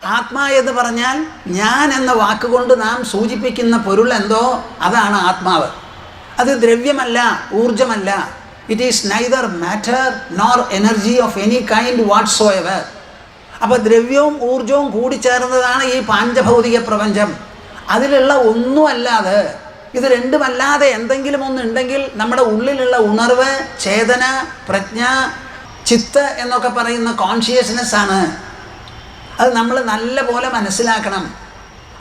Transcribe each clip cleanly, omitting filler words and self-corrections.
ആത്മാ എന്ന് പറഞ്ഞാൽ ഞാൻ എന്ന വാക്കുകൊണ്ട് നാം സൂചിപ്പിക്കുന്ന പൊരുൾ എന്തോ അതാണ് ആത്മാവ്. അത് ദ്രവ്യമല്ല, ഊർജമല്ല. It is neither matter nor energy of any kind whatsoever. അപ്പോൾ ദ്രവ്യവും ഊർജവും കൂടിച്ചേർന്നതാണ് ഈ പാഞ്ചഭൗതിക പ്രപഞ്ചം. അതിലുള്ള ഒന്നുമല്ലാതെ, ഇത് രണ്ടുമല്ലാതെ എന്തെങ്കിലും ഒന്നുണ്ടെങ്കിൽ നമ്മുടെ ഉള്ളിലുള്ള ഉണർവ്, ചേതന, പ്രജ്ഞ, ചിത്ത് എന്നൊക്കെ പറയുന്ന കോൺഷ്യസ്നെസ് ആണ്. അത് നമ്മൾ നല്ല പോലെ മനസ്സിലാക്കണം.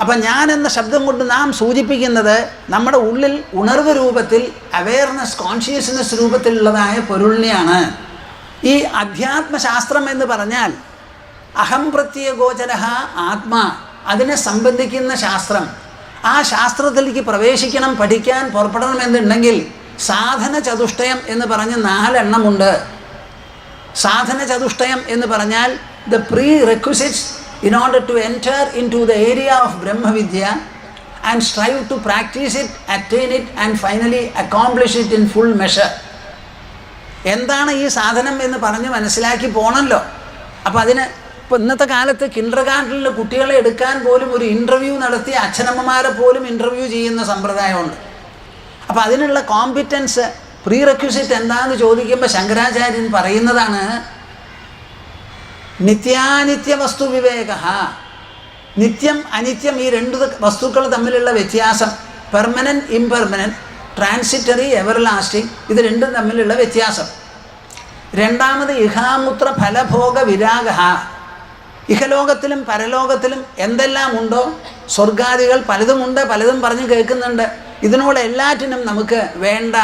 അപ്പം ഞാൻ എന്ന ശബ്ദം കൊണ്ട് നാം സൂചിപ്പിക്കുന്നത് നമ്മുടെ ഉള്ളിൽ ഉണർവ് രൂപത്തിൽ, അവെയർനെസ്, കോൺഷ്യസ്നെസ് രൂപത്തിലുള്ളതായ പൊരുളിനെയാണ്. ഈ അധ്യാത്മശാസ്ത്രം എന്ന് പറഞ്ഞാൽ അഹം പ്രത്യഗോചര ആത്മാ, അതിനെ സംബന്ധിക്കുന്ന ശാസ്ത്രം. ആ ശാസ്ത്രത്തിലേക്ക് പ്രവേശിക്കണം, പഠിക്കാൻ പുറപ്പെടണമെന്നുണ്ടെങ്കിൽ സാധന ചതുഷ്ടയം എന്ന് പറഞ്ഞ് 4 എണ്ണമുണ്ട്. സാധന ചതുഷ്ടയം എന്ന് പറഞ്ഞാൽ the prerequisites in order to enter into the area of Brahma Vidya and strive to practice it, attain it and finally accomplish it in full measure. എന്താണ് ഈ സാധനം എന്ന് പറഞ്ഞ് മനസ്സിലാക്കി പോകണമല്ലോ. അപ്പോൾ അതിന് ഇപ്പോൾ ഇന്നത്തെ കാലത്ത് കിൻഡർ ഗാർട്ടനിലെ കുട്ടികളെ എടുക്കാൻ പോലും ഒരു ഇൻ്റർവ്യൂ നടത്തി അച്ഛനമ്മമാരെ പോലും ഇൻ്റർവ്യൂ ചെയ്യുന്ന സമ്പ്രദായമുണ്ട്. അപ്പോൾ അതിനുള്ള കോമ്പിറ്റൻസ്, പ്രീറെക്വിസിറ്റ് എന്താണെന്ന് ചോദിക്കുമ്പോൾ ശങ്കരാചാര്യൻ പറയുന്നതാണ് നിത്യാനിത്യ വസ്തു വിവേക. നിത്യം അനിത്യം, ഈ 2 വസ്തുക്കൾ തമ്മിലുള്ള വ്യത്യാസം, പെർമനൻറ്റ് ഇംപെർമനൻറ്റ്, ട്രാൻസിറ്ററി എവർലാസ്റ്റിംഗ്, ഇത് രണ്ടും തമ്മിലുള്ള വ്യത്യാസം. രണ്ടാമത് ഇഹാമുത്ര ഫലഭോഗ വിരാഗ. ഇഹലോകത്തിലും പരലോകത്തിലും എന്തെല്ലാം ഉണ്ടോ, സ്വർഗാദികൾ പലതുമുണ്ട്, പലതും പറഞ്ഞ് കേൾക്കുന്നുണ്ട്. ഇതിനോട് എല്ലാറ്റിനും നമുക്ക് വേണ്ട,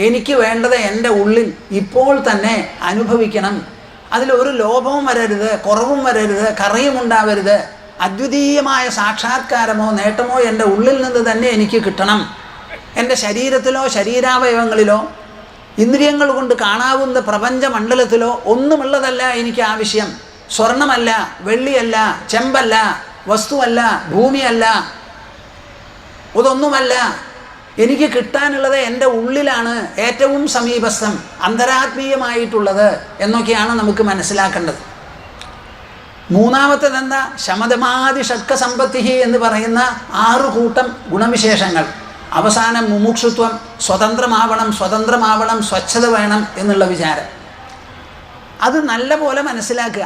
എനിക്ക് വേണ്ടത് എൻ്റെ ഉള്ളിൽ ഇപ്പോൾ തന്നെ അനുഭവിക്കണം. അതിലൊരു ലോപവും വരരുത്, കുറവും വരരുത്, കറയും ഉണ്ടാവരുത്. അദ്വിതീയമായ സാക്ഷാത്കാരമോ നേട്ടമോ എൻ്റെ ഉള്ളിൽ നിന്ന് തന്നെ എനിക്ക് കിട്ടണം. എൻ്റെ ശരീരത്തിലോ ശരീരാവയവങ്ങളിലോ ഇന്ദ്രിയങ്ങൾ കൊണ്ട് കാണാവുന്ന പ്രപഞ്ചമണ്ഡലത്തിലോ ഒന്നുമുള്ളതല്ല എനിക്ക് ആവശ്യം. സ്വർണമല്ല, വെള്ളിയല്ല, ചെമ്പല്ല, വസ്തുവല്ല, ഭൂമിയല്ല, അതൊന്നുമല്ല. എനിക്ക് കിട്ടാനുള്ളത് എൻ്റെ ഉള്ളിലാണ്, ഏറ്റവും സമീപസ്ഥം, അന്തരാത്മീയമായിട്ടുള്ളത് എന്നൊക്കെയാണ് നമുക്ക് മനസ്സിലാക്കേണ്ടത്. മൂന്നാമത്തേത് എന്താ? ശമതമാതി ഷഡ്ക സമ്പത്തി എന്ന് പറയുന്ന 6 കൂട്ടം ഗുണവിശേഷങ്ങൾ. അവസാനം മുമുക്ഷുത്വം, സ്വതന്ത്രമാവണം, സ്വച്ഛത വേണം എന്നുള്ള വിചാരം. അത് നല്ല പോലെ മനസ്സിലാക്കുക.